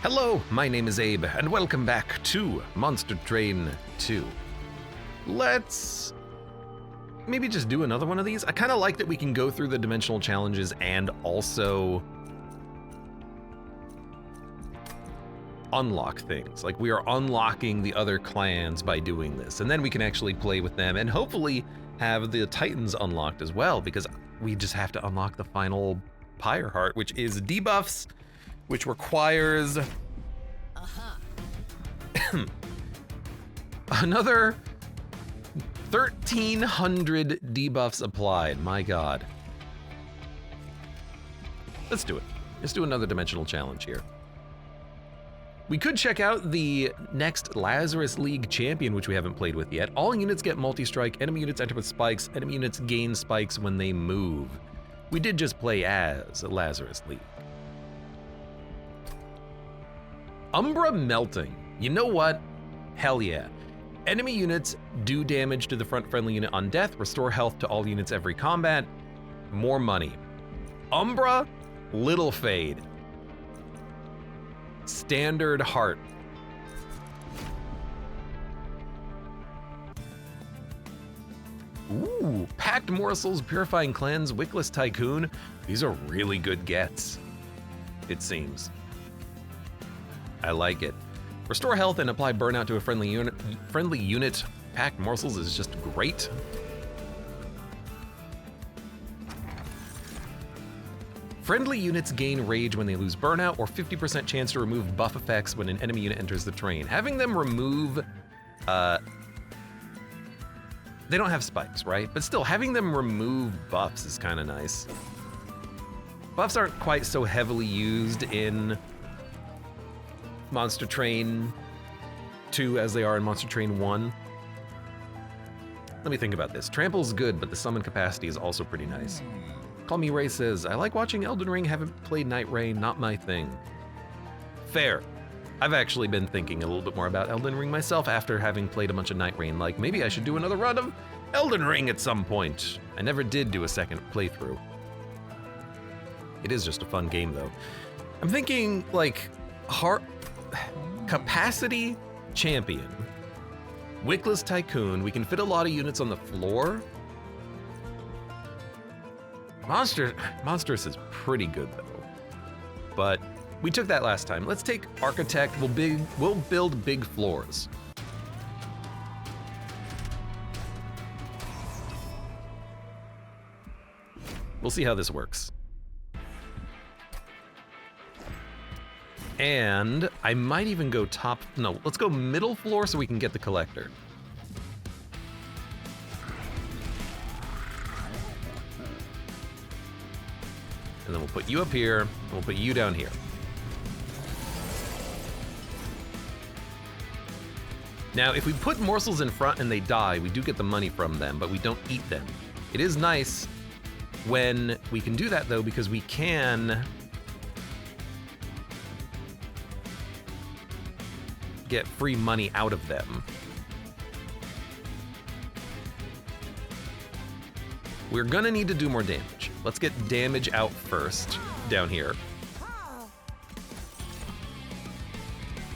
Hello, my name is Abe, and welcome back to Monster Train 2. Let's maybe just do another one of these. I kind of like that we can go through the dimensional challenges and also unlock things. Like, we are unlocking the other clans by doing this, and then we can actually play with them and hopefully have the Titans unlocked as well, because we just have to unlock the final Pyre heart, which is debuffs, which requires another 1,300 debuffs applied. My God. Let's do it. Let's do another dimensional challenge here. We could check out the next Lazarus League champion, which we haven't played with yet. All units get multi-strike, enemy units enter with spikes, enemy units gain spikes when they move. We did just play as Lazarus League. Umbra Melting. You know what? Hell yeah. Enemy units do damage to the front friendly unit on death, restore health to all units every combat, more money. Umbra, little fade. Standard heart. Ooh, Packed Morsels, Purifying Cleanse, Wickless Tycoon. These are really good gets, it seems. I like it. Restore health and apply burnout to a friendly unit. Packed Morsels is just great. Friendly units gain rage when they lose burnout, or 50% chance to remove buff effects when an enemy unit enters the terrain. Having them remove, they don't have spikes, right? But still, having them remove buffs is kind of nice. Buffs aren't quite so heavily used in Monster Train 2 as they are in Monster Train 1. Let me think about this. Trample's good, but the summon capacity is also pretty nice. Call Me Ray says, I like watching Elden Ring, haven't played Night Rain, not my thing. Fair. I've actually been thinking a little bit more about Elden Ring myself after having played a bunch of Night Rain. Like, maybe I should do another run of Elden Ring at some point. I never did do a second playthrough. It is just a fun game, though. I'm thinking, like, capacity champion, Wickless Tycoon. We can fit a lot of units on the floor. Monstrous is pretty good though, but we took that last time. Let's take Architect. We'll build big floors. We'll see how this works. And I might even go let's go middle floor so we can get the collector. And then we'll put you up here, and we'll put you down here. Now, if we put morsels in front and they die, we do get the money from them, but we don't eat them. It is nice when we can do that though, because we can get free money out of them. We're gonna need to do more damage. Let's get damage out first, down here.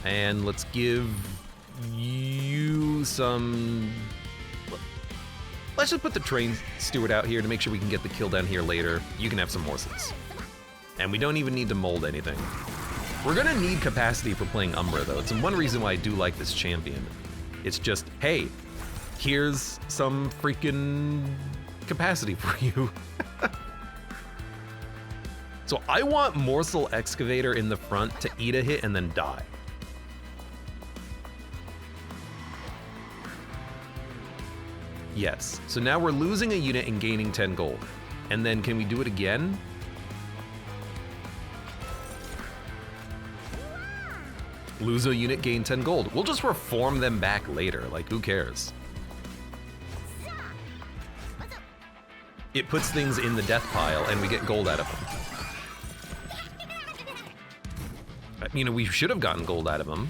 And let's give you some... Let's just put the train steward out here to make sure we can get the kill down here later. You can have some morsels. And we don't even need to mold anything. We're gonna need capacity for playing Umbra though. It's one reason why I do like this champion. It's just, hey, here's some freaking capacity for you. So I want Morsel Excavator in the front to eat a hit and then die. Yes, so now we're losing a unit and gaining 10 gold. And then can we do it again? Lose a unit, gain 10 gold. We'll just reform them back later, like who cares? It puts things in the death pile and we get gold out of them. You know, we should have gotten gold out of them.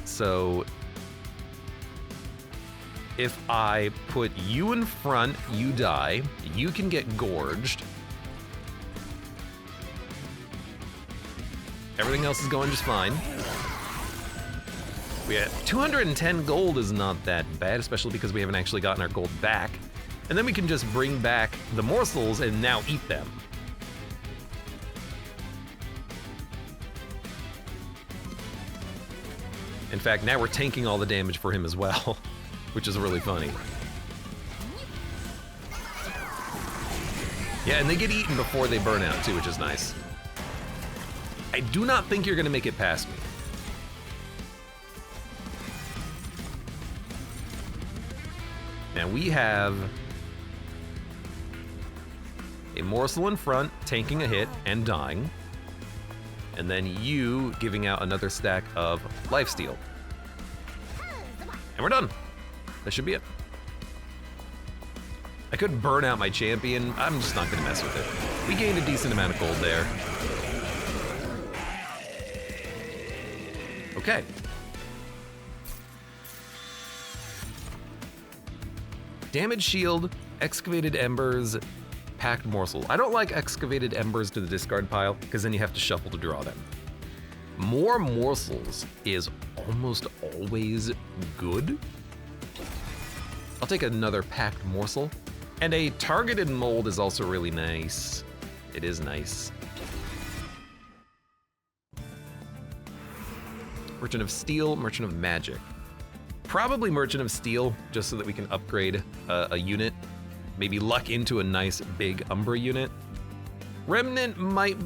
So if I put you in front, you die. You can get gorged. Everything else is going just fine. We have 210 gold is not that bad, especially because we haven't actually gotten our gold back. And then we can just bring back the morsels and now eat them. In fact, now we're tanking all the damage for him as well, which is really funny. Yeah, and they get eaten before they burn out too, which is nice. I do not think you're gonna make it past me. Now we have a morsel in front, tanking a hit and dying. And then you giving out another stack of lifesteal. And we're done. That should be it. I could burn out my champion. I'm just not gonna mess with it. We gained a decent amount of gold there. Okay. Damage shield, excavated embers, packed morsel. I don't like excavated embers to the discard pile because then you have to shuffle to draw them. More morsels is almost always good. I'll take another packed morsel. And a targeted mold is also really nice. It is nice. Merchant of Steel, Merchant of Magic. Probably Merchant of Steel, just so that we can upgrade a unit. Maybe luck into a nice big Umbra unit. Remnant might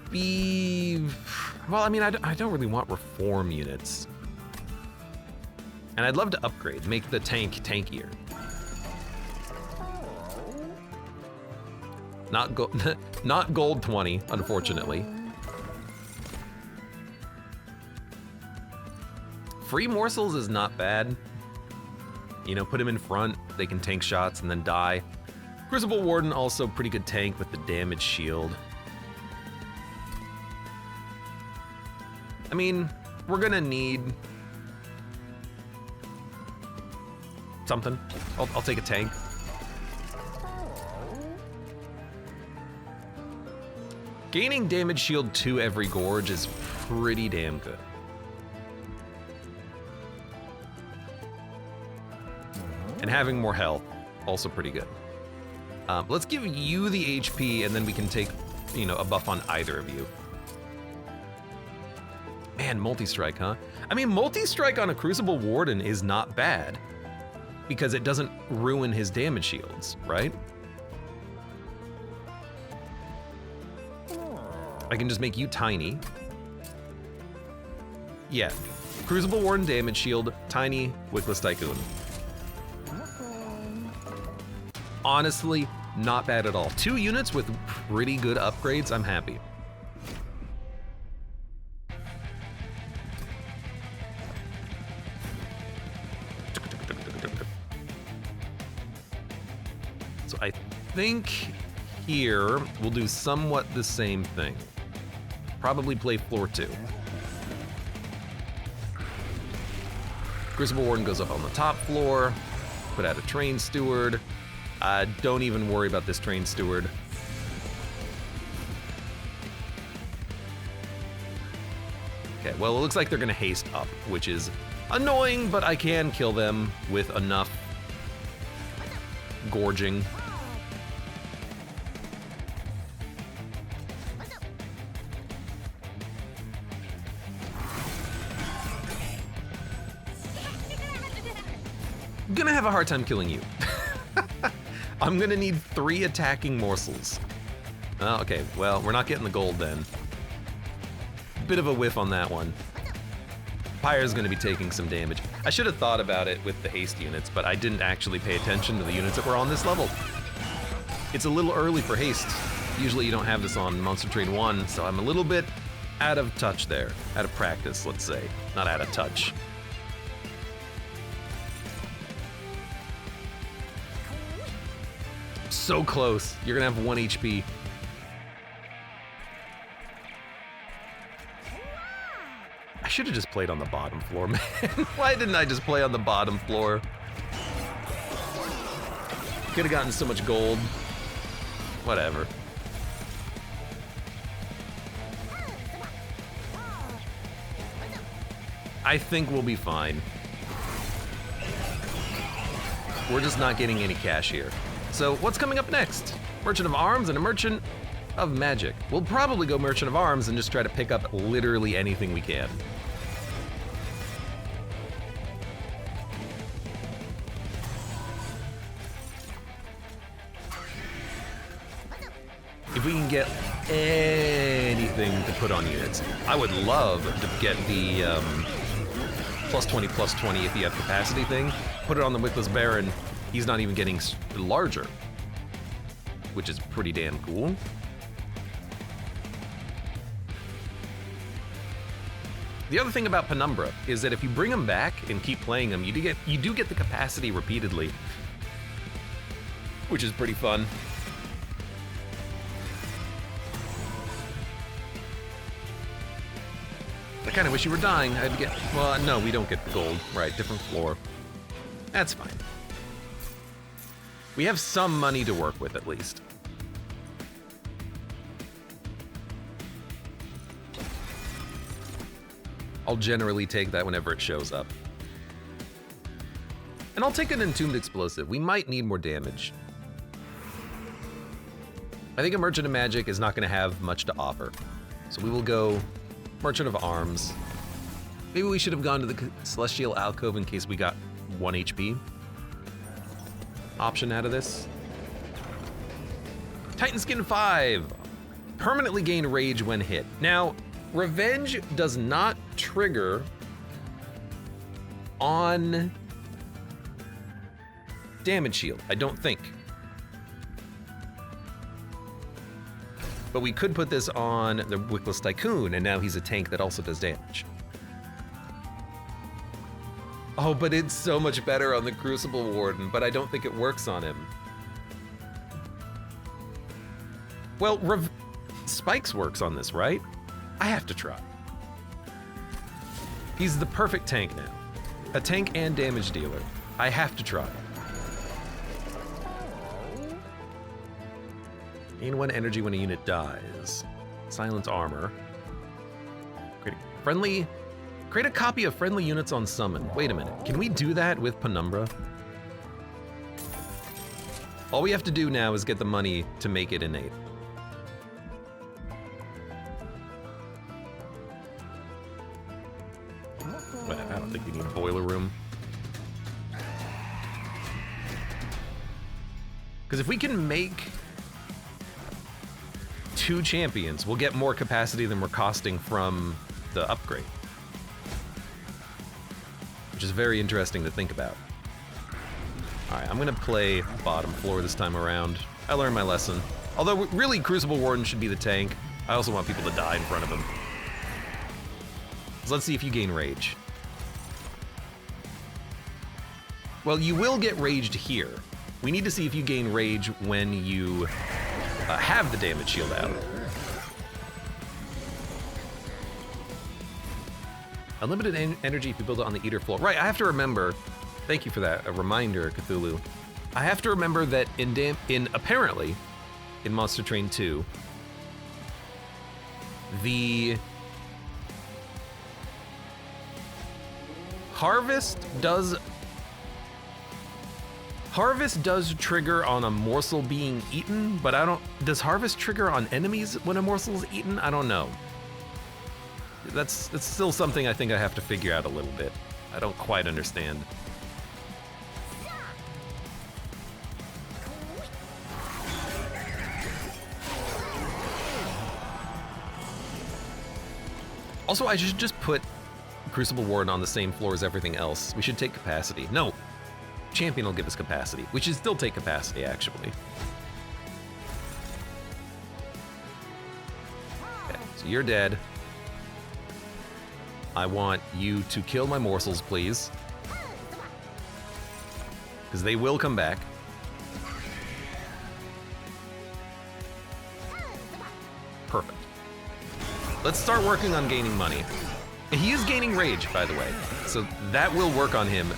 be... Well, I mean, I don't really want reform units. And I'd love to upgrade, make the tank tankier. Not gold 20, unfortunately. Free morsels is not bad. You know, put him in front, they can tank shots and then die. Crucible Warden, also pretty good tank with the damage shield. I mean, we're gonna need something. I'll take a tank. Gaining damage shield 2 every gorge is pretty damn good. And having more health, also pretty good. Let's give you the HP and then we can take, you know, a buff on either of you. Man, multi-strike, huh? I mean, multi-strike on a Crucible Warden is not bad because it doesn't ruin his damage shields, right? I can just make you tiny. Yeah, Crucible Warden damage shield, tiny, Wickless Tycoon. Honestly, not bad at all. 2 units with pretty good upgrades, I'm happy. So I think here we'll do somewhat the same thing. Probably play floor 2. Crucible Warden goes up on the top floor. Put out a Train Steward. Don't even worry about this Train Steward. Okay, well, it looks like they're gonna haste up, which is annoying, but I can kill them with enough gorging. I'm gonna have a hard time killing you. I'm gonna need 3 attacking morsels. Oh, okay, well, we're not getting the gold then. Bit of a whiff on that one. Pyre's gonna be taking some damage. I should have thought about it with the haste units, but I didn't actually pay attention to the units that were on this level. It's a little early for haste. Usually you don't have this on Monster Train 1, so I'm a little bit out of touch there. Out of practice, let's say. Not out of touch. So close. You're gonna have 1 HP. I should have just played on the bottom floor, man. Why didn't I just play on the bottom floor? Could have gotten so much gold. Whatever. I think we'll be fine. We're just not getting any cash here. So what's coming up next? Merchant of Arms and a Merchant of Magic. We'll probably go Merchant of Arms and just try to pick up literally anything we can. If we can get anything to put on units, I would love to get the +20/+20 if you have capacity thing. Put it on the Wickless Baron. He's not even getting larger, which is pretty damn cool. The other thing about Penumbra is that if you bring him back and keep playing him, you do get the capacity repeatedly, which is pretty fun. I kind of wish you were dying. I'd get... Well, no, we don't get the gold. Right, different floor. That's fine. We have some money to work with, at least. I'll generally take that whenever it shows up. And I'll take an Entombed Explosive. We might need more damage. I think a Merchant of Magic is not going to have much to offer. So we will go Merchant of Arms. Maybe we should have gone to the Celestial Alcove in case we got 1 HP option out of this. Titan Skin 5. Permanently gain rage when hit. Now, Revenge does not trigger on damage shield, I don't think. But we could put this on the Wickless Tycoon, and now he's a tank that also does damage. Oh, but it's so much better on the Crucible Warden, but I don't think it works on him. Well, Spikes works on this, right? I have to try. He's the perfect tank now. A tank and damage dealer. I have to try. Gain 1 energy when a unit dies. Silence armor. Create a copy of friendly units on summon. Wait a minute, can we do that with Penumbra? All we have to do now is get the money to make it innate. Whatever, I don't think we need a boiler room. Because if we can make 2 champions, we'll get more capacity than we're costing from the upgrade. Which is very interesting to think about. Alright, I'm gonna play bottom floor this time around. I learned my lesson. Although, really, Crucible Warden should be the tank. I also want people to die in front of him. So let's see if you gain rage. Well, you will get raged here. We need to see if you gain rage when you have the damage shield out. Unlimited energy if you build it on the Eater floor. Right, I have to remember, thank you for that, a reminder, Cthulhu. I have to remember that apparently, in Monster Train 2, the Harvest does trigger on a morsel being eaten, but does Harvest trigger on enemies when a morsel is eaten? I don't know. That's still something I think I have to figure out a little bit. I don't quite understand. Also, I should just put Crucible Warden on the same floor as everything else. We should take capacity. No, Champion will give us capacity. We should still take capacity, actually. Okay, so you're dead. I want you to kill my morsels, please. Because they will come back. Perfect. Let's start working on gaining money. He is gaining rage, by the way, so that will work on him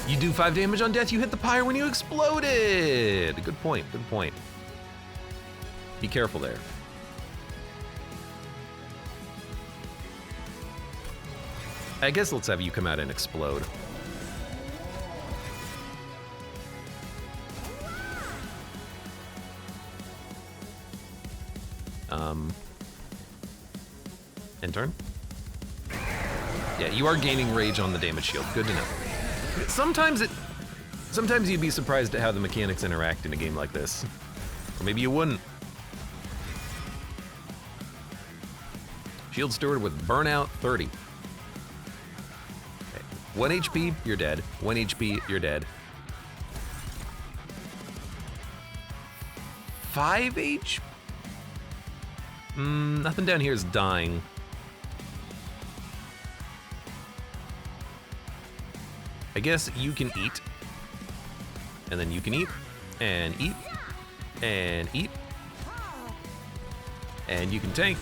You do 5 damage on death, you hit the pyre when you exploded! Good point, good point. Be careful there. I guess let's have you come out and explode. End turn? Yeah, you are gaining rage on the damage shield. Good to know. Sometimes you'd be surprised at how the mechanics interact in a game like this. Or maybe you wouldn't. Shield Steward with Burnout 30. Okay. 1 HP, you're dead. 1 HP, you're dead. 5 HP? Nothing down here is dying. I guess you can eat. And then you can eat. And eat. And eat. And you can tank.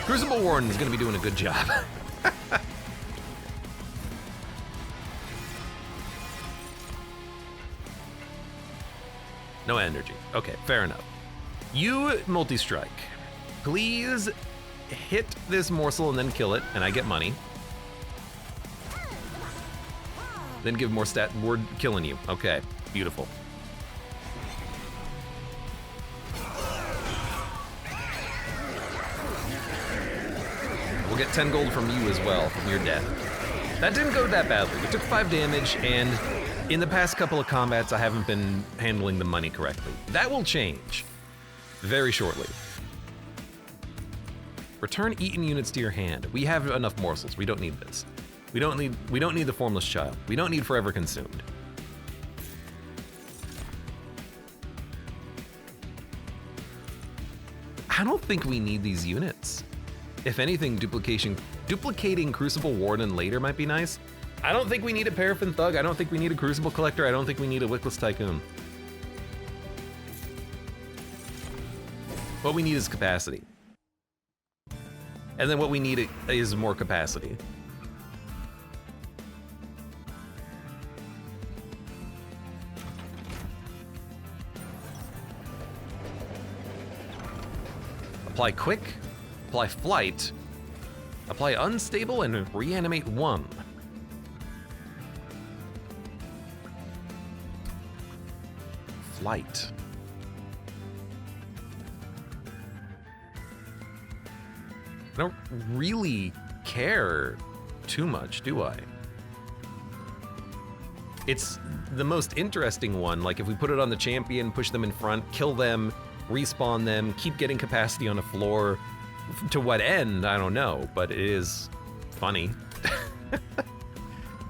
Crucible Warden is going to be doing a good job. No energy. Okay, fair enough. You multi-strike. Please hit this morsel and then kill it, and I get money. Then give more stat word killing you. Okay, beautiful. We'll get 10 gold from you as well, from your death. That didn't go that badly. We took 5 damage, and in the past couple of combats, I haven't been handling the money correctly. That will change very shortly. Return eaten units to your hand. We have enough morsels. We don't need this. We don't need the Formless Child. We don't need Forever Consumed. I don't think we need these units. If anything, duplicating Crucible Warden later might be nice. I don't think we need a Paraffin Thug. I don't think we need a Crucible Collector. I don't think we need a Wickless Tycoon. What we need is capacity. And then what we need is more capacity. Apply Quick, apply Flight, apply Unstable, and reanimate 1. Flight. I don't really care too much, do I? It's the most interesting one. Like if we put it on the champion, push them in front, kill them, respawn them, keep getting capacity on the floor. To what end, I don't know, but it is funny.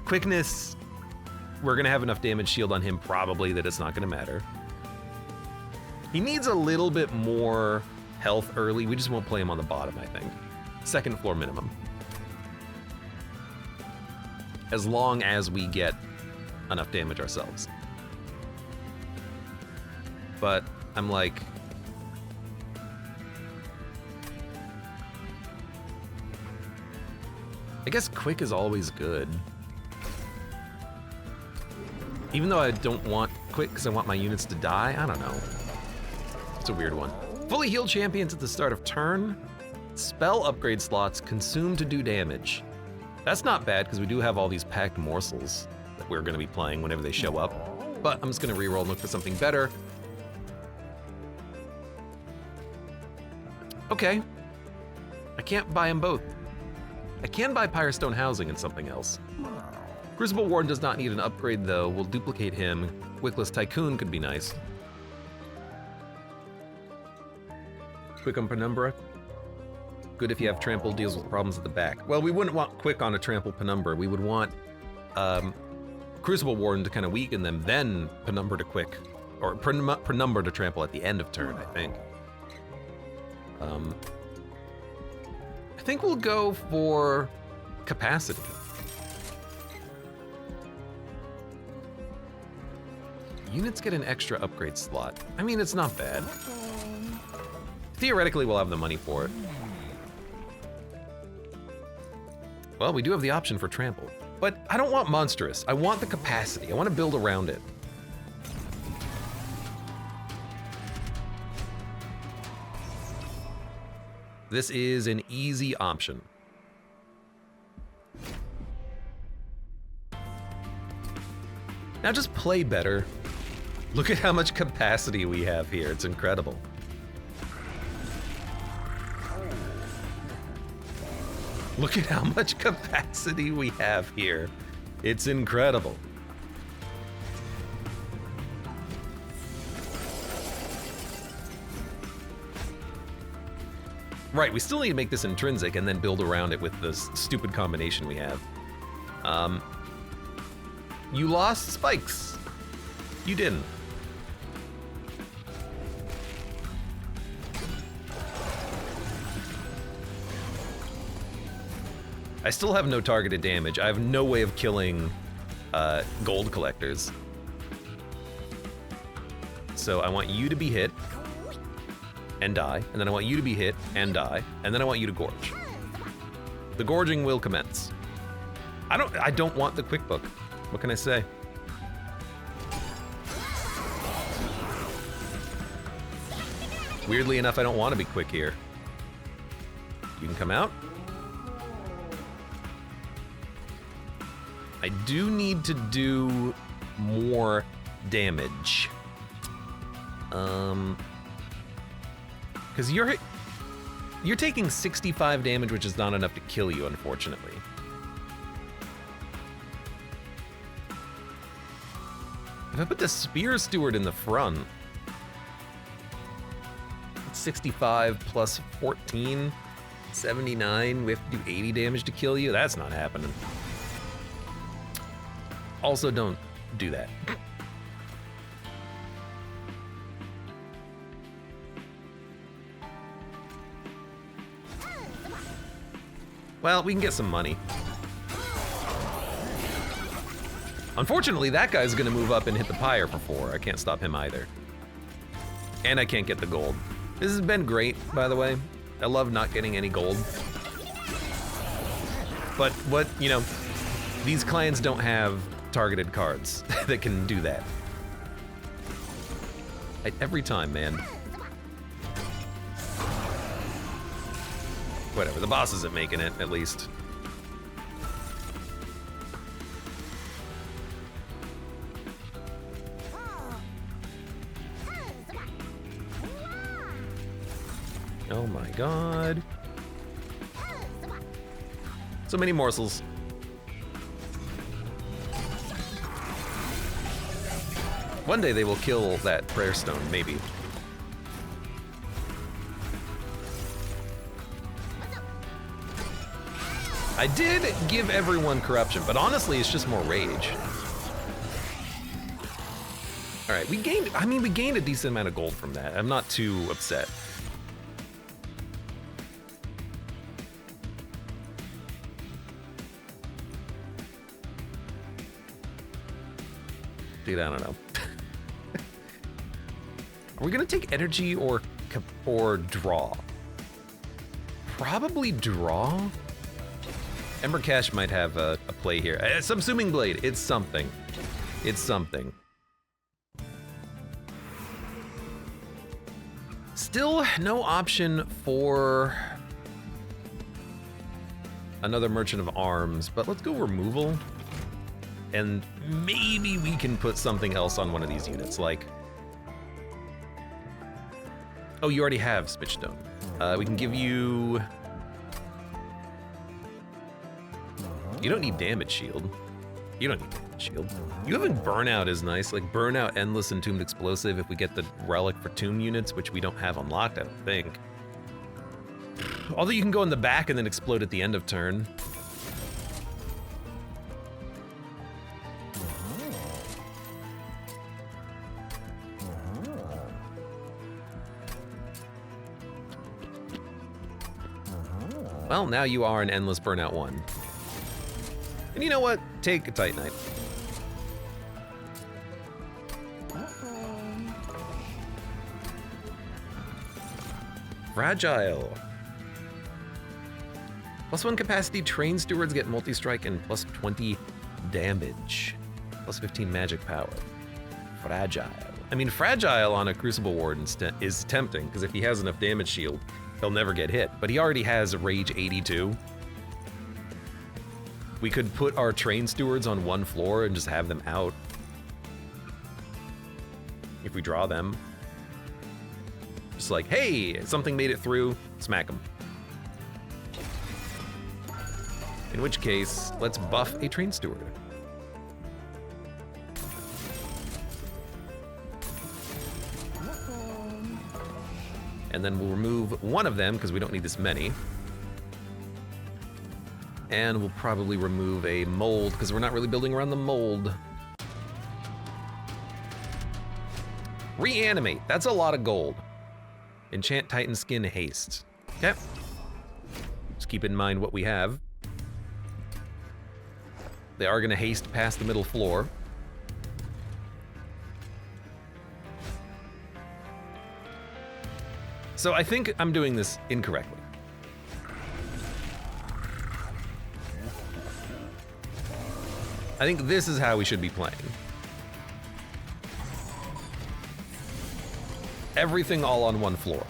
Quickness, we're gonna have enough damage shield on him probably that it's not gonna matter. He needs a little bit more health early. We just won't play him on the bottom, I think. 2nd floor minimum. As long as we get enough damage ourselves. But I'm like, I guess Quick is always good. Even though I don't want Quick because I want my units to die, I don't know. It's a weird one. Fully healed champions at the start of turn. Spell upgrade slots consume to do damage. That's not bad because we do have all these packed morsels that we're going to be playing whenever they show up. But I'm just going to reroll and look for something better. Okay. I can't buy them both. I can buy Pyrestone Housing and something else. Crucible Warden does not need an upgrade though. We'll duplicate him. Wickless Tycoon could be nice. Quick on Penumbra. Good if you have Trample, deals with problems at the back. Well, we wouldn't want Quick on a Trample Penumbra. We would want Crucible Warden to kind of weaken them, then Penumbra to Quick. Or Penumbra to Trample at the end of turn, I think. I think we'll go for capacity. Units get an extra upgrade slot. I mean, it's not bad. Theoretically, we'll have the money for it. Well, we do have the option for trample. But I don't want monstrous. I want the capacity. I want to build around it. This is an easy option. Now just play better. Look at how much capacity we have here. It's incredible. Look at how much capacity we have here. It's incredible. Right, we still need to make this intrinsic and then build around it with this stupid combination we have. You lost spikes. You didn't. I still have no targeted damage. I have no way of killing gold collectors. So I want you to be hit and die, and then I want you to be hit and die, and then I want you to gorge. The gorging will commence. I don't want the quick book. What can I say? Weirdly enough, I don't want to be quick here. You can come out. I do need to do more damage. Because you're taking 65 damage, which is not enough to kill you, unfortunately. If I put the Spear Steward in the front, it's 65 plus 14, 79. We have to do 80 damage to kill you. That's not happening. Also, don't do that. Well, we can get some money. Unfortunately, that guy's gonna move up and hit the Pyre for 4. I can't stop him either. And I can't get the gold. This has been great, by the way. I love not getting any gold. But what, you know, these clans don't have targeted cards that can do that. Every time, man. Whatever, the boss isn't making it, at least. Oh my god. So many morsels. One day they will kill that prayer stone, maybe. I did give everyone corruption, but honestly, it's just more rage. All right, we gained a decent amount of gold from that. I'm not too upset. Dude, I don't know. Are we gonna take energy or draw? Probably draw. Ember Cash might have a play here. It's Subsuming Blade. It's something. It's something. Still no option for another Merchant of Arms, but let's go removal. And maybe we can put something else on one of these units, like... Oh, you already have Spitchstone. We can give you... You don't need Damage Shield. You don't need Damage Shield. You having Burnout is nice, like Burnout, Endless, and Entombed Explosive if we get the Relic for Tomb units, which we don't have unlocked, I don't think. Although you can go in the back and then explode at the end of turn. Well, now you are an Endless Burnout 1. And you know what? Take a Titanite. Fragile. +1 capacity, train stewards get multi-strike and +20 damage. +15 magic power. Fragile. I mean, fragile on a Crucible Warden is tempting, because if he has enough damage shield, he'll never get hit. But he already has Rage 82. We could put our train stewards on one floor and just have them out. If we draw them. Just like, hey, something made it through, smack them. In which case, let's buff a train steward. And then we'll remove one of them because we don't need this many. And we'll probably remove a mold because we're not really building around the mold. Reanimate, that's a lot of gold. Enchant Titan Skin Haste. Okay. Just keep in mind what we have. They are gonna haste past the middle floor. So I think I'm doing this incorrectly. I think this is how we should be playing. Everything all on one floor.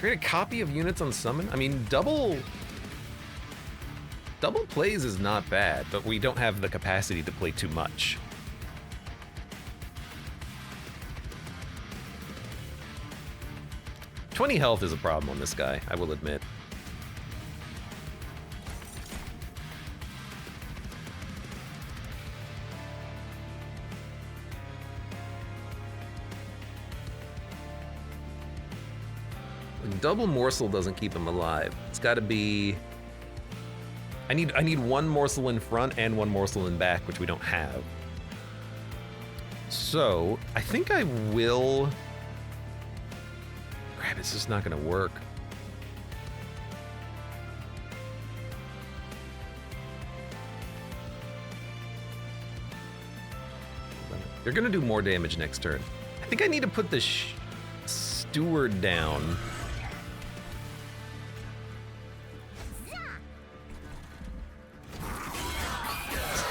Create a copy of units on summon? I mean, double plays is not bad, but we don't have the capacity to play too much. "20 health is a problem on this guy, I will admit. Double morsel doesn't keep him alive. It's gotta be... I need one morsel in front and one morsel in back, which we don't have. So, I think I will... Crap, it's just not gonna work. You're gonna do more damage next turn. I think I need to put the steward down.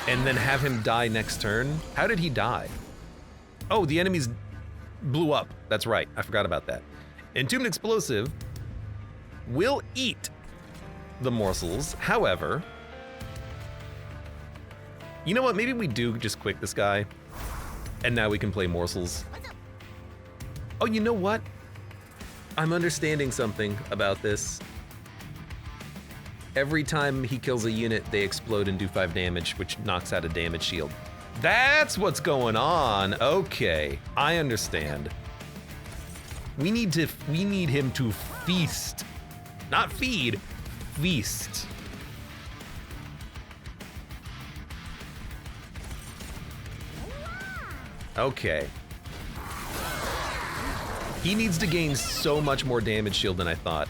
And then have him die next turn. How did he die? Oh, the enemies blew up. That's right, I forgot about that. Entombed Explosive will eat the morsels. However, you know what? Maybe we do just quick this guy. And now we can play morsels. Oh, you know what? I'm understanding something about this. Every time he kills a unit, they explode and do 5 damage, which knocks out a damage shield. That's what's going on. Okay, I understand. We need him to feast. Not feed, feast. Okay. He needs to gain so much more damage shield than I thought.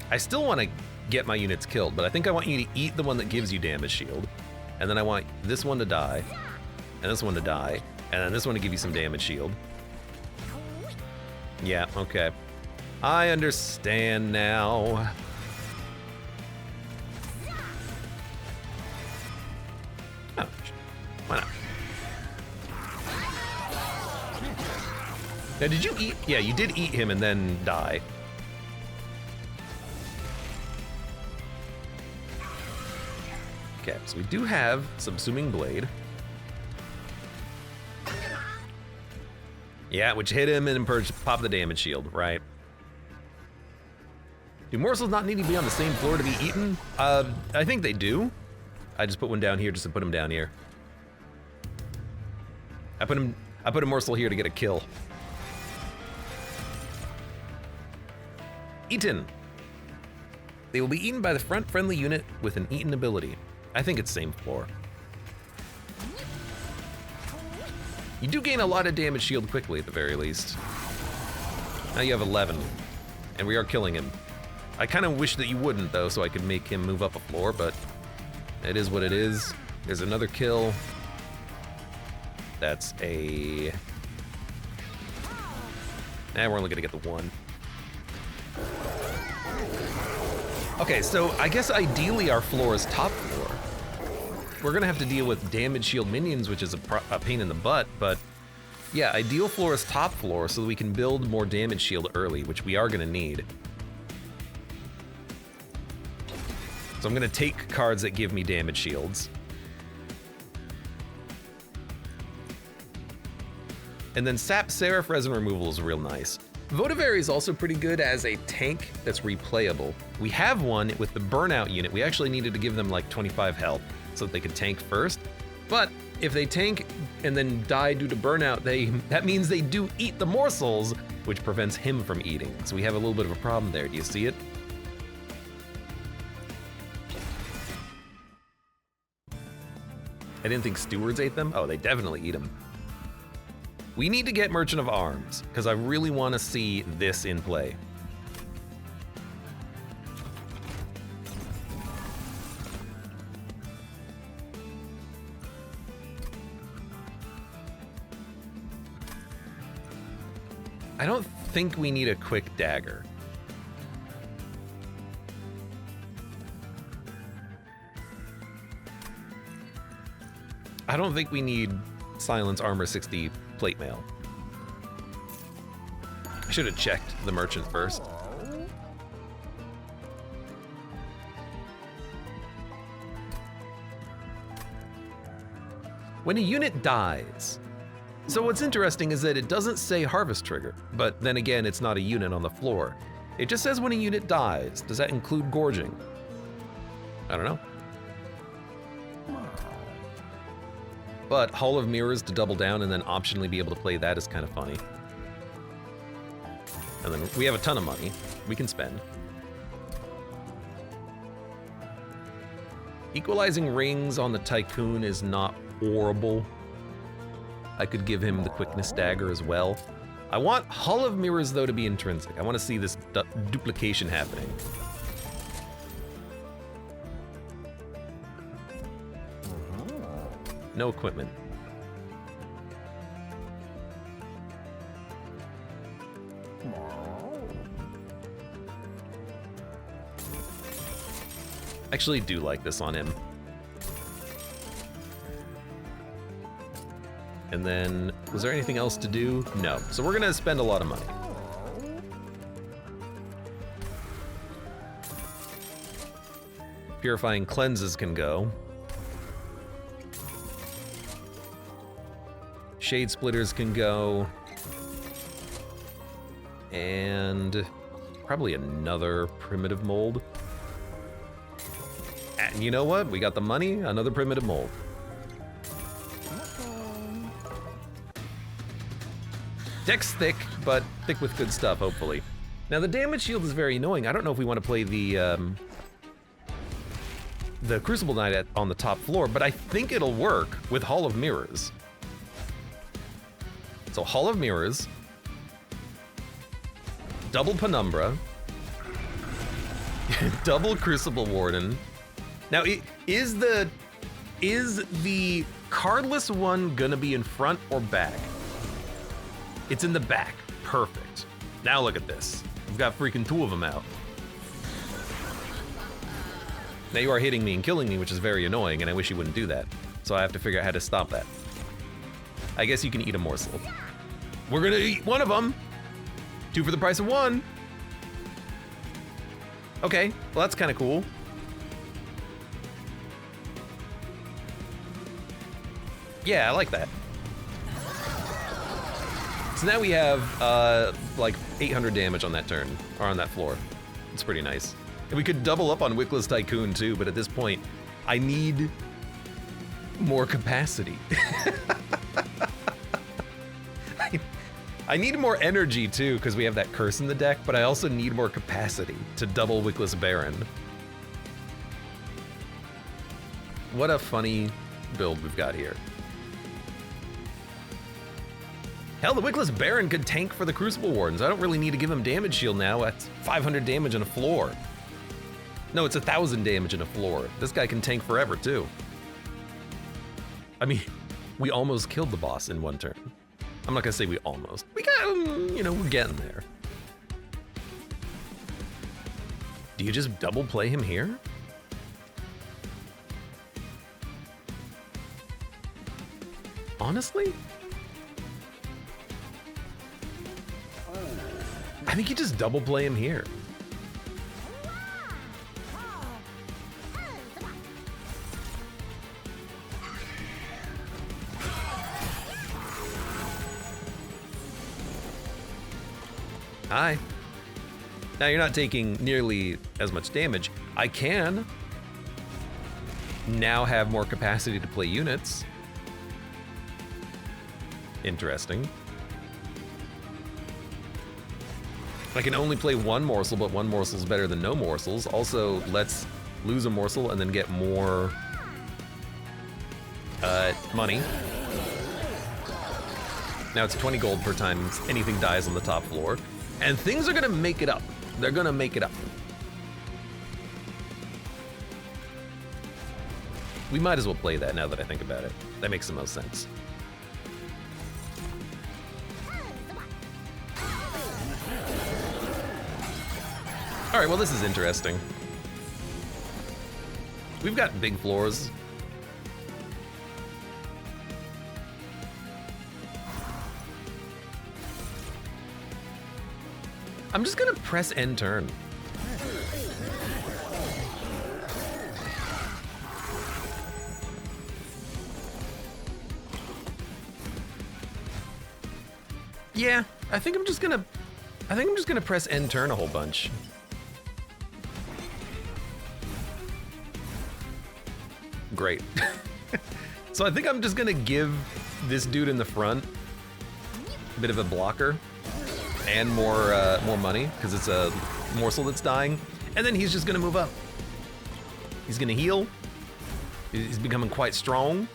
I still want to get my units killed, but I think I want you to eat the one that gives you damage shield. And then I want this one to die, and this one to die, and then this one to give you some damage shield. Yeah, okay. I understand now. Oh, why not? Now, did you eat? Yeah, you did eat him and then die. Okay, so we do have Subsuming Blade. Yeah, which hit him and pop the damage shield, right? Do morsels not need to be on the same floor to be eaten? I think they do. I just put one down here just to put him down here. I put a morsel here to get a kill. Eaten. They will be eaten by the front friendly unit with an eaten ability. I think it's same floor. You do gain a lot of damage shield quickly at the very least. Now you have 11, and we are killing him. I kind of wish that you wouldn't, though, so I could make him move up a floor, but it is what it is. There's another kill. That's a... We're only gonna get the one. Okay, so I guess ideally our floor is top floor. We're gonna have to deal with damage shield minions, which is a pain in the butt, but yeah, ideal floor is top floor so that we can build more damage shield early, which we are gonna need. So I'm gonna take cards that give me damage shields. And then Sap Seraph Resin Removal is real nice. Votivary is also pretty good as a tank that's replayable. We have one with the Burnout unit. We actually needed to give them like 25 health so that they could tank first. But if they tank and then die due to Burnout, that means they do eat the morsels, which prevents him from eating. So we have a little bit of a problem there. Do you see it? I didn't think stewards ate them. Oh, they definitely eat them. We need to get Merchant of Arms, because I really want to see this in play. I don't think we need a quick dagger. I don't think we need Silence Armor 60 plate mail. I should have checked the merchant first. When a unit dies. So what's interesting is that it doesn't say harvest trigger, but then again, it's not a unit on the floor. It just says when a unit dies. Does that include gorging? I don't know. But Hall of Mirrors to double down and then optionally be able to play that is kind of funny. And then we have a ton of money we can spend. Equalizing rings on the Tycoon is not horrible. I could give him the quickness dagger as well. I want Hall of Mirrors though to be intrinsic. I want to see this duplication happening. No equipment. Actually do like this on him. And then, was there anything else to do? No. So we're gonna spend a lot of money. Purifying Cleanses can go. Shade Splitters can go. And probably another Primitive Mold. And you know what? We got the money, another Primitive Mold. Deck's thick, but thick with good stuff, hopefully. Now the damage shield is very annoying. I don't know if we want to play the Crucible Knight on the top floor, but I think it'll work with Hall of Mirrors. So Hall of Mirrors, double Penumbra, double Crucible Warden. Now, is the cardless one gonna be in front or back? It's in the back. Perfect. Now look at this. We've got freaking two of them out. Now you are hitting me and killing me, which is very annoying, and I wish you wouldn't do that. So I have to figure out how to stop that. I guess you can eat a morsel. We're gonna eat one of them. 2 for the price of 1. Okay, well that's kind of cool. Yeah, I like that. So now we have like 800 damage on that turn, or on that floor. It's pretty nice. And we could double up on Wickless Tycoon too, but at this point, I need more capacity. I need more energy too, because we have that curse in the deck, but I also need more capacity to double Wickless Baron. What a funny build we've got here. Hell, the Wickless Baron could tank for the Crucible Wardens. I don't really need to give him damage shield now. That's 500 damage in a floor. No, it's 1,000 damage in a floor. This guy can tank forever, too. I mean, we almost killed the boss in one turn. I'm not gonna say we almost. We got, you know, we're getting there. Do you just double play him here? Honestly? I think you just double play him here. Hi. Now you're not taking nearly as much damage. I can now have more capacity to play units. Interesting. I can only play one morsel, but one morsel is better than no morsels. Also, let's lose a morsel and then get more money. Now it's 20 gold per time anything dies on the top floor. And things are gonna make it up. They're gonna make it up. We might as well play that now that I think about it. That makes the most sense. All right, well, this is interesting. We've got big floors. I'm just gonna press end turn. Yeah, I think I'm just gonna press end turn a whole bunch. Great. So I think I'm just gonna give this dude in the front a bit of a blocker and more money because it's a morsel that's dying, and then he's just gonna move up. He's gonna heal. He's becoming quite strong.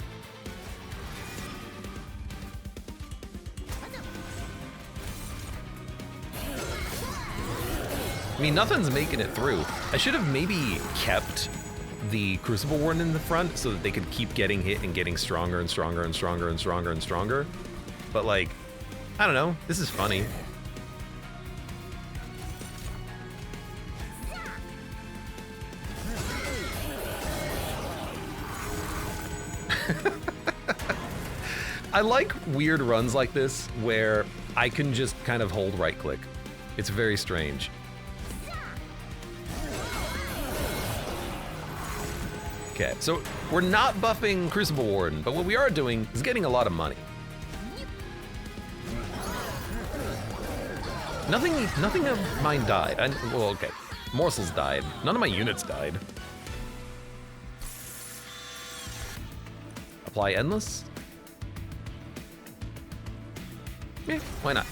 I mean, nothing's making it through. I should have maybe kept the Crucible Warden in the front so that they could keep getting hit and getting stronger and stronger and stronger and stronger and stronger. But like, I don't know, this is funny. I like weird runs like this where I can just kind of hold right click. It's very strange. Okay, so we're not buffing Crucible Warden, but what we are doing is getting a lot of money. Nothing of mine died. Well, okay, morsels died. None of my units died. Apply endless? Yeah, why not?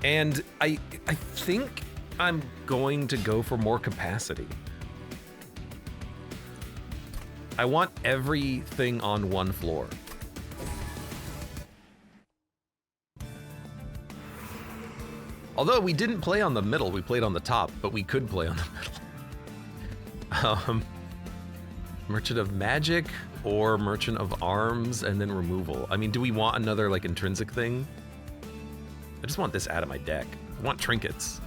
And I think I'm going to go for more capacity. I want everything on one floor. Although we didn't play on the middle, we played on the top, but we could play on the middle. Merchant of Magic or Merchant of Arms and then removal. I mean, do we want another like intrinsic thing? I just want this out of my deck. I want trinkets.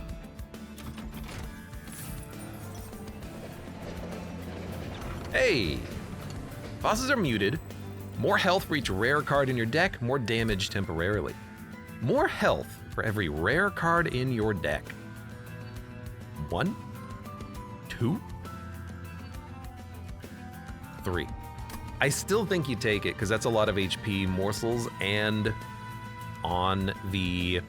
Hey! Bosses are muted. More health for each rare card in your deck, more damage temporarily. More health for every rare card in your deck. 1, 2, 3. I still think you take it because that's a lot of HP morsels, and on the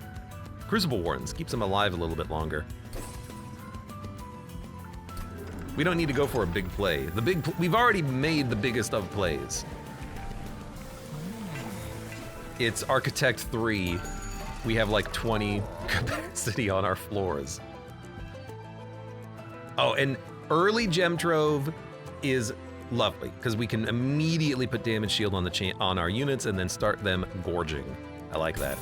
Crucible Wardens keeps them alive a little bit longer. We don't need to go for a big play. We've already made the biggest of plays. It's Architect 3. We have like 20 capacity on our floors. Oh, and early Gem Trove is lovely because we can immediately put damage shield on the on our units and then start them gorging. I like that.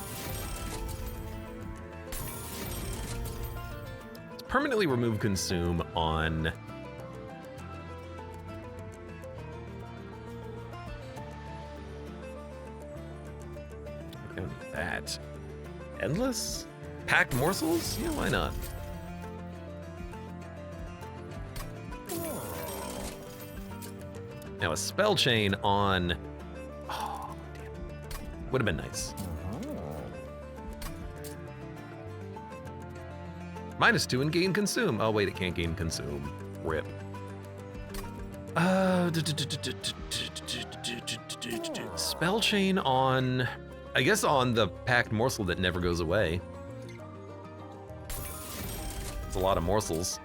Let's permanently remove consume on... I don't need that. Endless? Packed morsels? Yeah, why not? Now a spell chain on... Oh, damn. Would have been nice. -2 and gain consume. Oh wait, it can't gain consume. Rip. Spell chain on... I guess on the packed morsel that never goes away. It's a lot of morsels.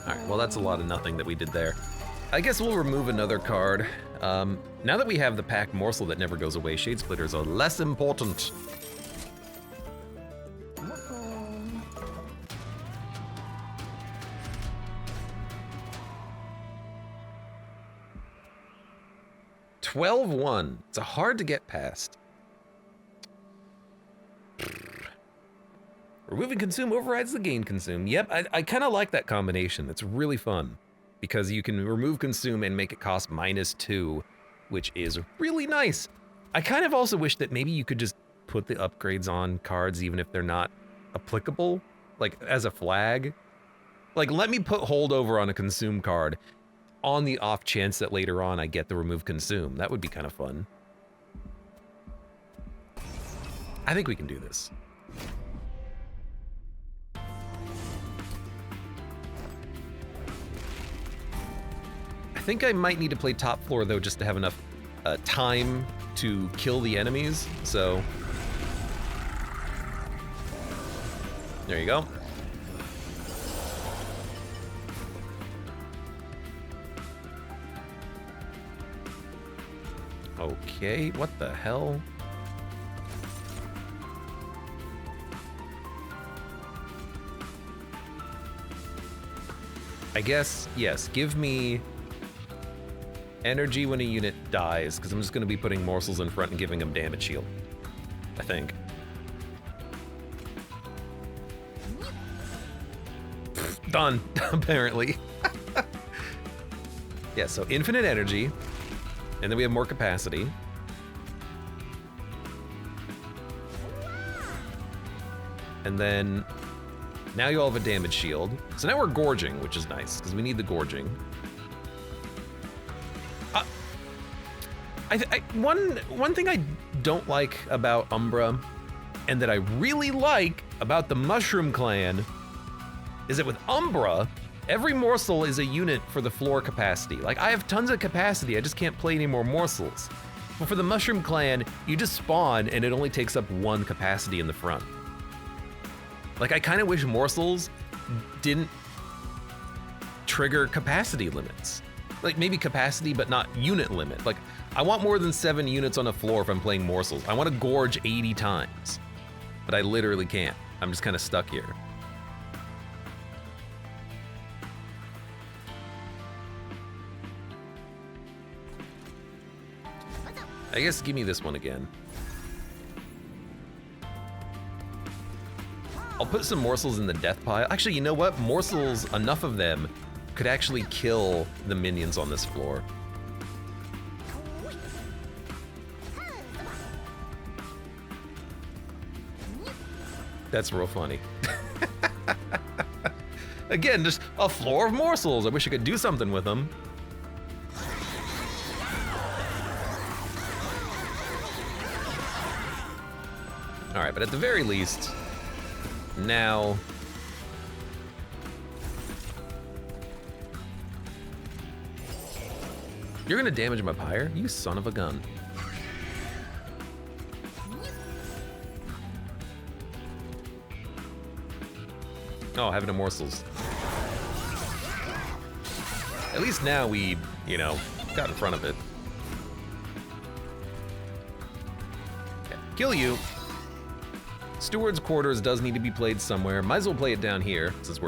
Alright, well that's a lot of nothing that we did there. I guess we'll remove another card. Now that we have the packed morsel that never goes away, Shade Splitters are less important. $12-1. It's a hard to get past. Removing consume overrides the gain consume. Yep, I kind of like that combination. It's really fun because you can remove consume and make it cost -2, which is really nice. I kind of also wish that maybe you could just put the upgrades on cards even if they're not applicable, like as a flag. Like let me put holdover on a consume card on the off chance that later on I get the remove consume. That would be kind of fun. I think we can do this. I think I might need to play top floor though just to have enough time to kill the enemies, so... There you go. Okay, what the hell? I guess, yes, give me energy when a unit dies, because I'm just going to be putting morsels in front and giving them damage shield, I think. Done, apparently. Yeah, so infinite energy. And then we have more capacity. And then now you all have a damage shield. So now we're gorging, which is nice because we need the gorging. One thing I don't like about Umbra and that I really like about the Mushroom Clan is that with Umbra, every morsel is a unit for the floor capacity. Like, I have tons of capacity, I just can't play any more morsels. But for the Mushroom Clan, you just spawn and it only takes up 1 capacity in the front. Like, I kind of wish morsels didn't trigger capacity limits. Like, maybe capacity, but not unit limit. Like, I want more than 7 units on a floor if I'm playing morsels. I want to gorge 80 times, but I literally can't. I'm just kind of stuck here. I guess give me this one again. I'll put some morsels in the death pile. Actually, you know what? Morsels, enough of them, could actually kill the minions on this floor. That's real funny. Again, just a floor of morsels. I wish I could do something with them. All right, but at the very least, now... You're gonna damage my pyre? You son of a gun. Oh, having no morsels. At least now we, you know, got in front of it. Okay, kill you. Steward's Quarters does need to be played somewhere. Might as well play it down here, since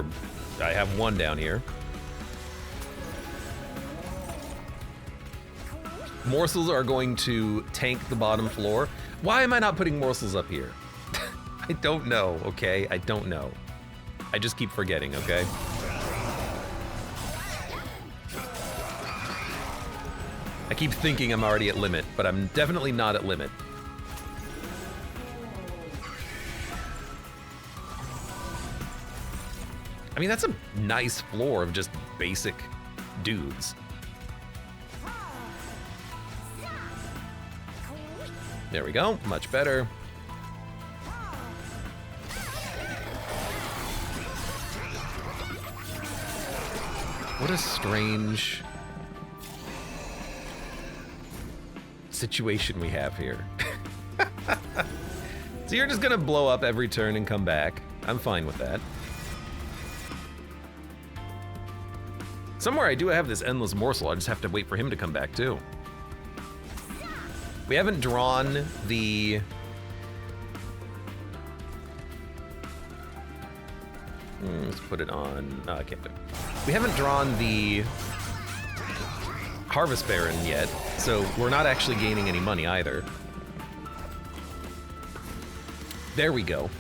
I have one down here. Morsels are going to tank the bottom floor. Why am I not putting morsels up here? I don't know, okay? I don't know. I just keep forgetting, okay? I keep thinking I'm already at limit, but I'm definitely not at limit. I mean, that's a nice floor of just basic dudes. There we go, much better. What a strange situation we have here. So you're just gonna blow up every turn and come back. I'm fine with that. Somewhere I do have this endless morsel, I just have to wait for him to come back too. We haven't drawn the... let's put it on... No, I can't do it. We haven't drawn the Harvest Baron yet, so we're not actually gaining any money either. There we go.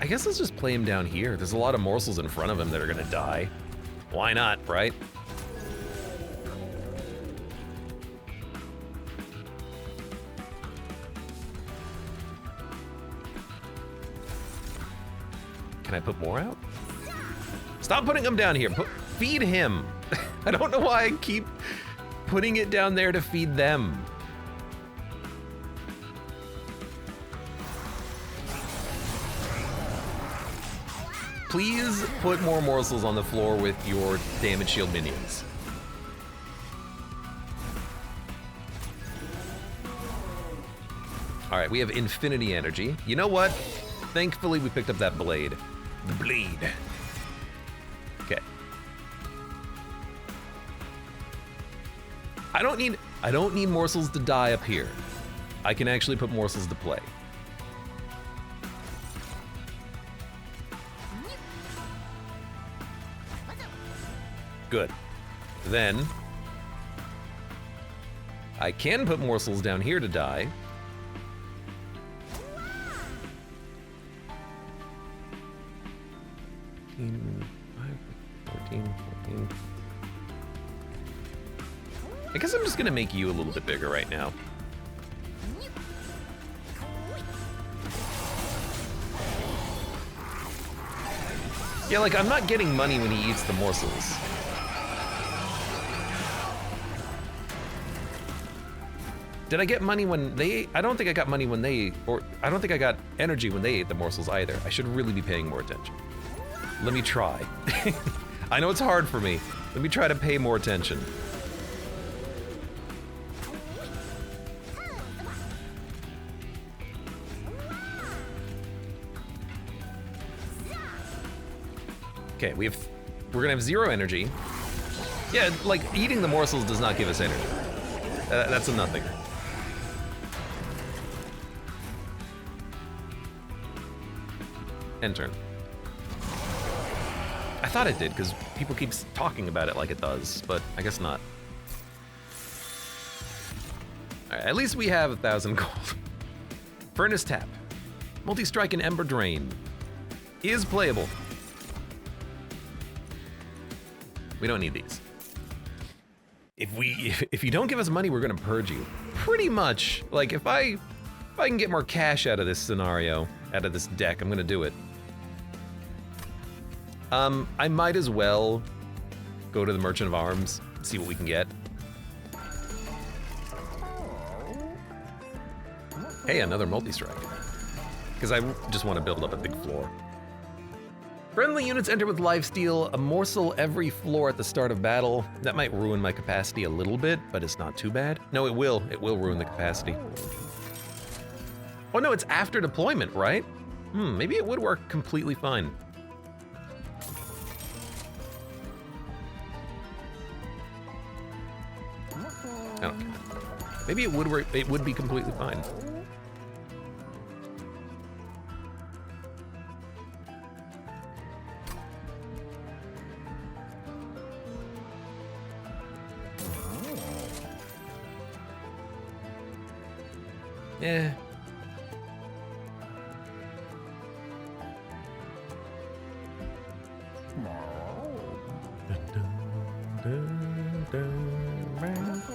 I guess let's just play him down here. There's a lot of morsels in front of him that are gonna die. Why not, right? Can I put more out? Stop putting them down here. Feed him. I don't know why I keep putting it down there to feed them. Please put more morsels on the floor with your damage shield minions. All right, we have infinity energy. You know what? Thankfully, we picked up that blade. The blade. Okay. I don't need morsels to die up here. I can actually put morsels to play. Good. Then I can put morsels down here to die. I guess I'm just gonna make you a little bit bigger right now. Yeah, like I'm not getting money when he eats the morsels. Did I get money when they ate? I don't think I got money when they ate, or I don't think I got energy when they ate the morsels either. I should really be paying more attention. Let me try. I know it's hard for me. Let me try to pay more attention. Okay, we're gonna have 0 energy. Yeah, like eating the morsels does not give us energy. That's a nothing. End turn. I thought it did, because people keep talking about it like it does, but I guess not. Alright, at least we have 1,000 gold. Furnace Tap. Multi-Strike and Ember Drain. Is playable. We don't need these. If you don't give us money, we're gonna purge you. Pretty much. Like, if I can get more cash out of this scenario, out of this deck, I'm gonna do it. I might as well go to the Merchant of Arms, see what we can get. Hey, another multi-strike. Because I just want to build up a big floor. Friendly units enter with lifesteal, a morsel every floor at the start of battle. That might ruin my capacity a little bit, but it's not too bad. No, it will. It will ruin the capacity. Oh no, it's after deployment, right? Maybe it would work completely fine. I don't care. Maybe it would work, it would be completely fine. Yeah.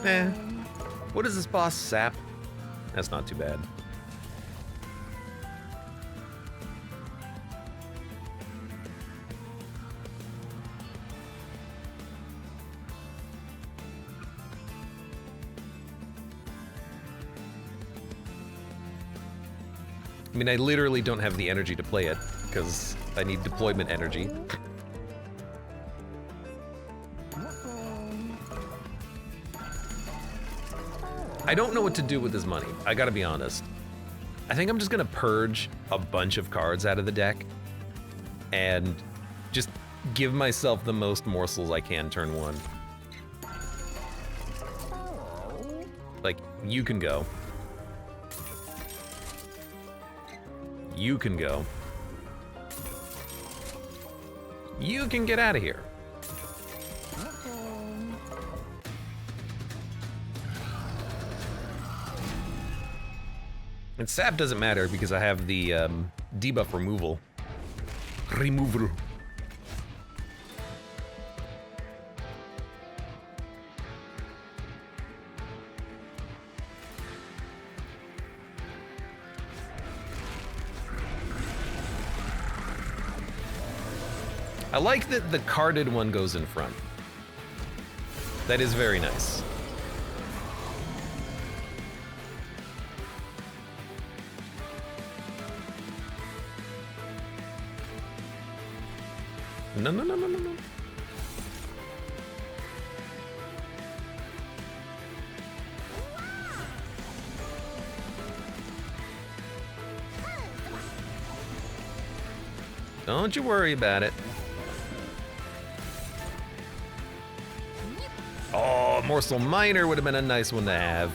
Eh. What is this boss? Sap? That's not too bad. I mean, I literally don't have the energy to play it, because I need deployment energy. I don't know what to do with this money, I gotta be honest. I think I'm just gonna purge a bunch of cards out of the deck and just give myself the most morsels I can turn one. Like, you can go. You can go. You can get out of here. And sap doesn't matter because I have the debuff removal. Removal. I like that the carded one goes in front. That is very nice. No, no, no, no, no, no. Don't you worry about it. Oh, Morsel Miner would have been a nice one to have.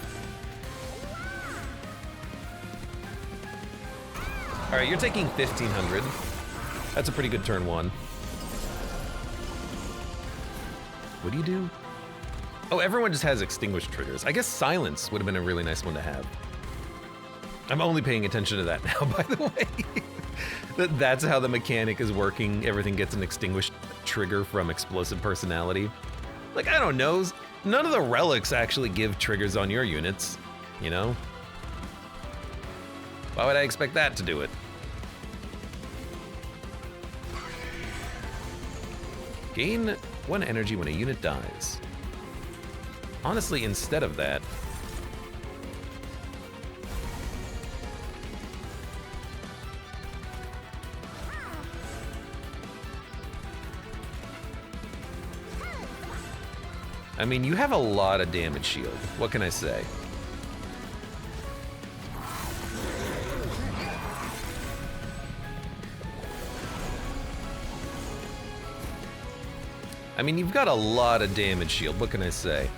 All right, you're taking 1,500. That's a pretty good turn one. What do you do? Oh, everyone just has extinguished triggers. I guess silence would have been a really nice one to have. I'm only paying attention to that now, by the way. That's how the mechanic is working. Everything gets an extinguished trigger from explosive personality. Like, I don't know. None of the relics actually give triggers on your units, you know? Why would I expect that to do it? Gain 1 energy when a unit dies. Honestly, instead of that, I mean, you have a lot of damage shield. What can I say? I mean, you've got a lot of damage shield. What can I say?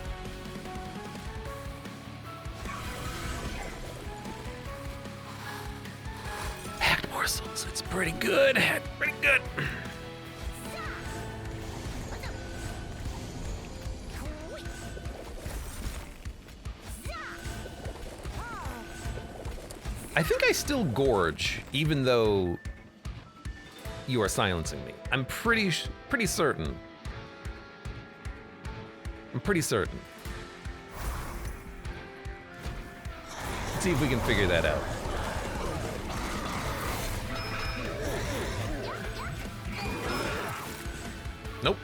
Hacked morsels. It's pretty good. Pretty good. I think I still gorge, even though you are silencing me. I'm pretty certain. I'm pretty certain. Let's see if we can figure that out. Nope.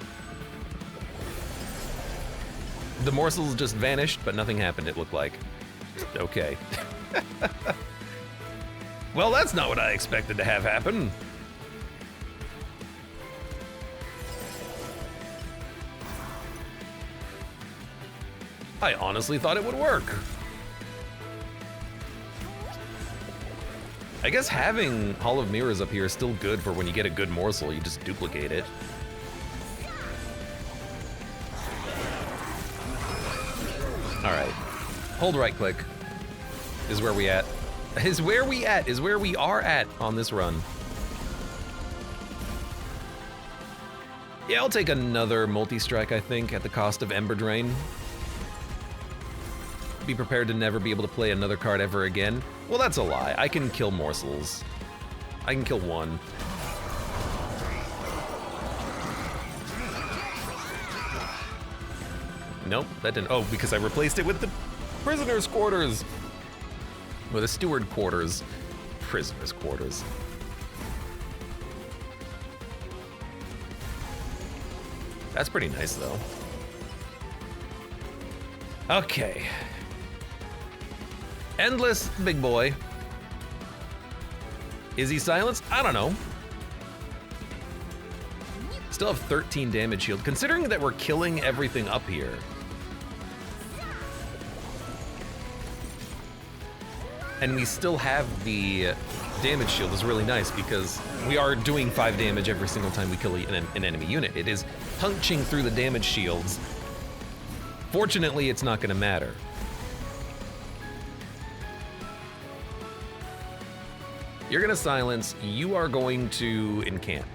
The morsels just vanished, but nothing happened, it looked like. Okay. Well, that's not what I expected to have happen. I honestly thought it would work. I guess having Hall of Mirrors up here is still good for when you get a good morsel, you just duplicate it. All right. Hold right click is where we at. Is where we are at on this run. Yeah, I'll take another multi-strike, I think, at the cost of Ember Drain. Be prepared to never be able to play another card ever again. Well, that's a lie. I can kill morsels. I can kill one. Nope, that didn't. Oh, because I replaced it with the prisoner's quarters. With the steward quarters. Prisoner's quarters. That's pretty nice, though. Okay. Endless big boy. Is he silenced? I don't know. Still have 13 damage shield, considering that we're killing everything up here. And we still have the damage shield is really nice because we are doing 5 damage every single time we kill an enemy unit. It is punching through the damage shields. Fortunately, it's not gonna matter. You're gonna silence, you are going to encamp.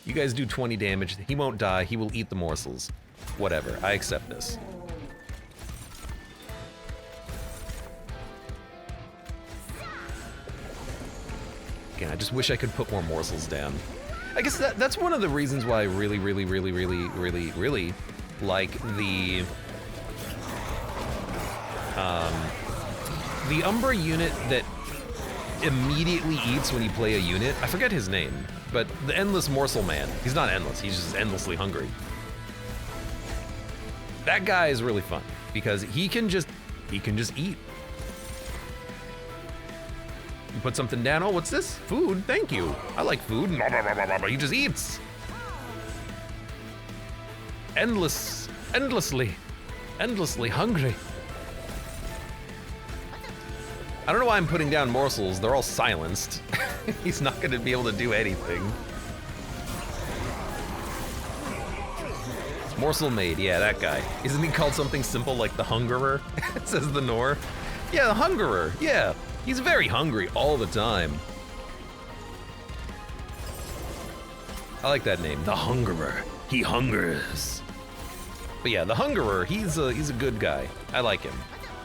You guys do 20 damage, he won't die, he will eat the morsels. Whatever, I accept this. Again, I just wish I could put more morsels down. I guess that's one of the reasons why I really like the Umbra unit that immediately eats when you play a unit. I forget his name, but the Endless Morsel Man. He's not endless, he's just endlessly hungry. That guy is really fun because he can just eat. You put something down, oh, what's this? Food, thank you. I like food. He just eats. Endlessly hungry. I don't know why I'm putting down morsels. They're all silenced. He's not gonna be able to do anything. Morsel Maid, yeah, that guy. Isn't he called something simple like the Hungerer? It says the Nor. Yeah, the Hungerer, yeah. He's very hungry all the time. I like that name, the Hungerer. He hungers. But yeah, the Hungerer, he's a good guy. I like him.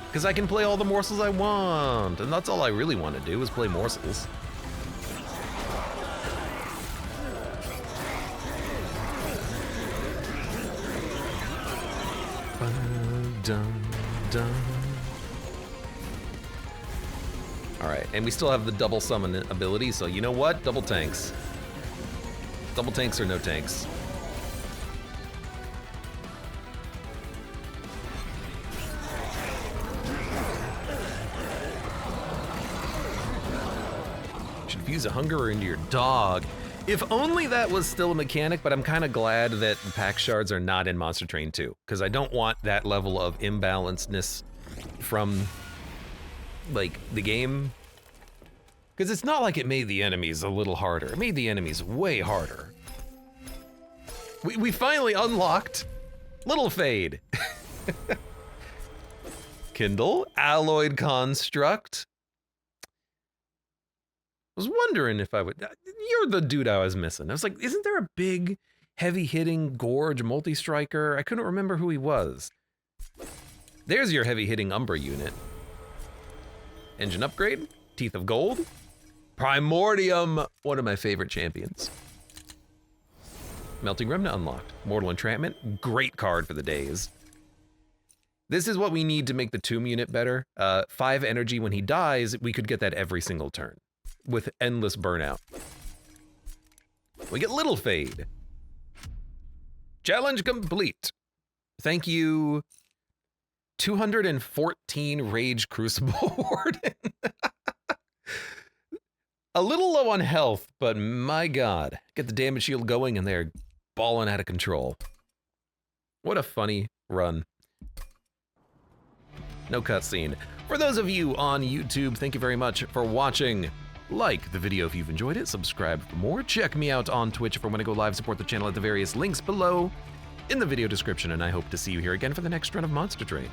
Because I can play all the morsels I want, and that's all I really want to do is play morsels. Dun, dun. All right, and we still have the double summon ability, so you know what? Double tanks. Double tanks or no tanks. Should fuse a Hungerer into your dog. If only that was still a mechanic, but I'm kind of glad that the pack shards are not in Monster Train 2, because I don't want that level of imbalancedness from, like, the game. Because it's not like it made the enemies a little harder. It made the enemies way harder. We finally unlocked Little Fade. Kindle, Alloyed Construct. I was wondering if I would, you're the dude I was missing. I was like, isn't there a big, heavy-hitting Gorge multi-striker? I couldn't remember who he was. There's your heavy-hitting Umbra unit. Engine upgrade, Teeth of Gold, Primordium, one of my favorite champions. Melting Remnant unlocked. Mortal Entrapment, great card for the days. This is what we need to make the Tomb unit better. 5 energy when he dies, we could get that every single turn with endless burnout. We get Little Fade. Challenge complete. Thank you, 214 Rage Crucible Warden. A little low on health, but my god. Get the damage shield going and they're balling out of control. What a funny run. No cutscene. For those of you on YouTube, thank you very much for watching. Like the video if you've enjoyed it, subscribe for more. Check me out on Twitch if I want to go live, support the channel at the various links below. in the video description, and I hope to see you here again for the next run of Monster Train.